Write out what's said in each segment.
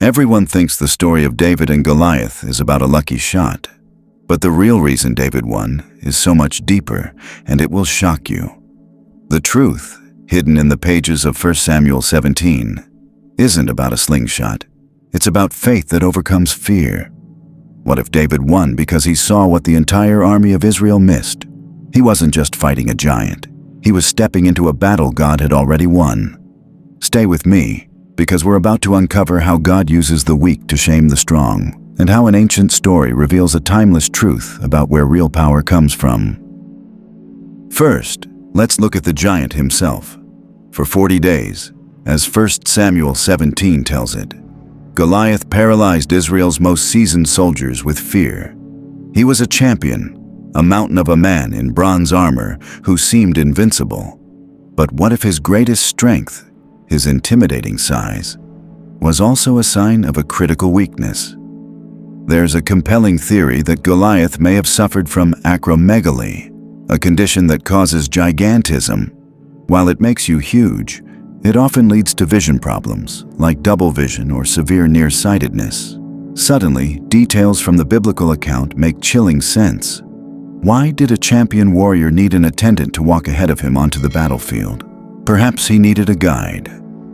Everyone thinks the story of David and Goliath is about a lucky shot. But the real reason David won is so much deeper, and it will shock you. The truth, hidden in the pages of 1 Samuel 17, isn't about a slingshot. It's about faith that overcomes fear. What if David won because he saw what the entire army of Israel missed? He wasn't just fighting a giant. He was stepping into a battle God had already won. Stay with me, because we're about to uncover how God uses the weak to shame the strong, and how an ancient story reveals a timeless truth about where real power comes from. First, let's look at the giant himself. For 40 days, as 1 Samuel 17 tells it, Goliath paralyzed Israel's most seasoned soldiers with fear. He was a champion, a mountain of a man in bronze armor who seemed invincible. But what if his greatest strength, his intimidating size, was also a sign of a critical weakness? There's a compelling theory that Goliath may have suffered from acromegaly, a condition that causes gigantism. While it makes you huge, it often leads to vision problems, like double vision or severe nearsightedness. Suddenly, details from the biblical account make chilling sense. Why did a champion warrior need an attendant to walk ahead of him onto the battlefield? Perhaps he needed a guide,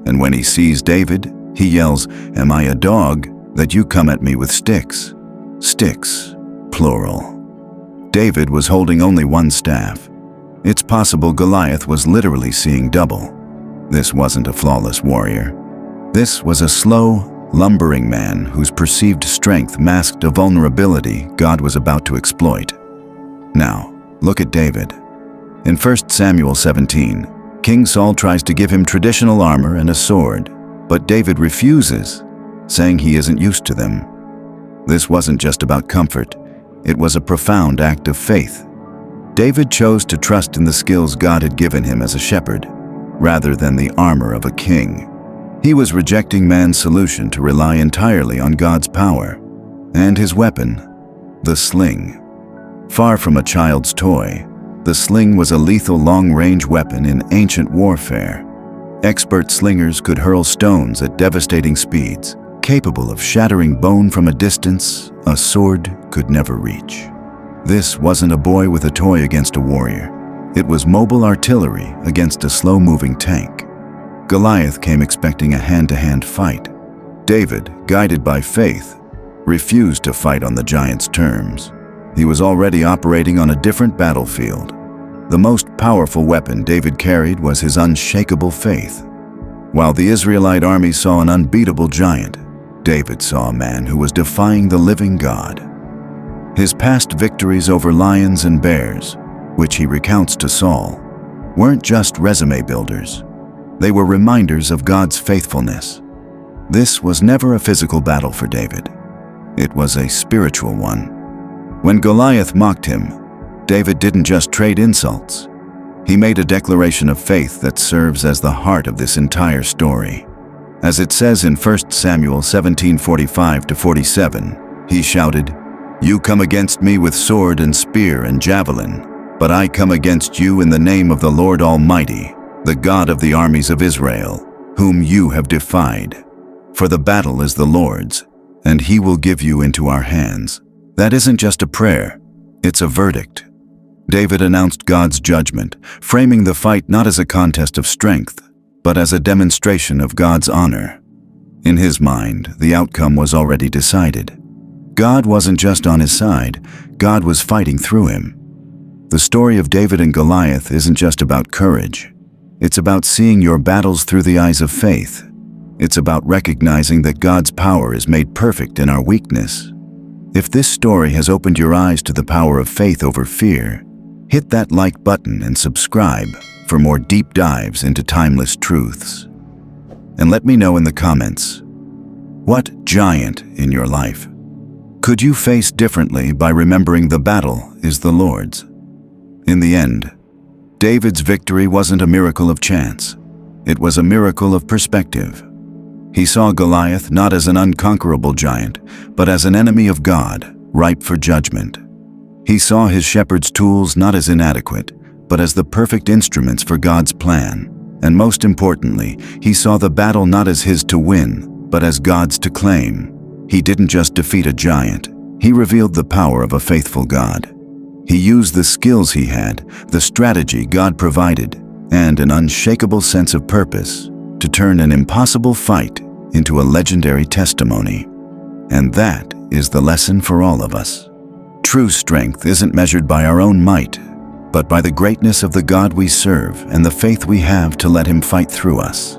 and when he sees David, he yells, "Am I a dog, that you come at me with sticks?" Sticks, plural. David was holding only one staff. It's possible Goliath was literally seeing double. This wasn't a flawless warrior. This was a slow, lumbering man whose perceived strength masked a vulnerability God was about to exploit. Now, look at David. In 1 Samuel 17, King Saul tries to give him traditional armor and a sword, but David refuses, saying he isn't used to them. This wasn't just about comfort. It was a profound act of faith. David chose to trust in the skills God had given him as a shepherd, rather than the armor of a king. He was rejecting man's solution to rely entirely on God's power. And his weapon, the sling. Far from a child's toy, the sling was a lethal long-range weapon in ancient warfare. Expert slingers could hurl stones at devastating speeds, capable of shattering bone from a distance a sword could never reach. This wasn't a boy with a toy against a warrior. It was mobile artillery against a slow-moving tank. Goliath came expecting a hand-to-hand fight. David, guided by faith, refused to fight on the giant's terms. He was already operating on a different battlefield. The most powerful weapon David carried was his unshakable faith. While the Israelite army saw an unbeatable giant, David saw a man who was defying the living God. His past victories over lions and bears, which he recounts to Saul, weren't just resume builders. They were reminders of God's faithfulness. This was never a physical battle for David. It was a spiritual one. When Goliath mocked him, David didn't just trade insults. He made a declaration of faith that serves as the heart of this entire story. As it says in 1 Samuel 17:45-47, he shouted, "You come against me with sword and spear and javelin, but I come against you in the name of the Lord Almighty, the God of the armies of Israel, whom you have defied. For the battle is the Lord's, and he will give you into our hands." That isn't just a prayer, it's a verdict. David announced God's judgment, framing the fight not as a contest of strength, but as a demonstration of God's honor. In his mind, the outcome was already decided. God wasn't just on his side, God was fighting through him. The story of David and Goliath isn't just about courage. It's about seeing your battles through the eyes of faith. It's about recognizing that God's power is made perfect in our weakness. If this story has opened your eyes to the power of faith over fear, hit that like button and subscribe for more deep dives into timeless truths. And let me know in the comments, what giant in your life could you face differently by remembering the battle is the Lord's? In the end, David's victory wasn't a miracle of chance. It was a miracle of perspective. He saw Goliath not as an unconquerable giant, but as an enemy of God, ripe for judgment. He saw his shepherd's tools not as inadequate, but as the perfect instruments for God's plan. And most importantly, he saw the battle not as his to win, but as God's to claim. He didn't just defeat a giant, he revealed the power of a faithful God. He used the skills he had, the strategy God provided, and an unshakable sense of purpose to turn an impossible fight into a legendary testimony. And that is the lesson for all of us. True strength isn't measured by our own might, but by the greatness of the God we serve and the faith we have to let him fight through us.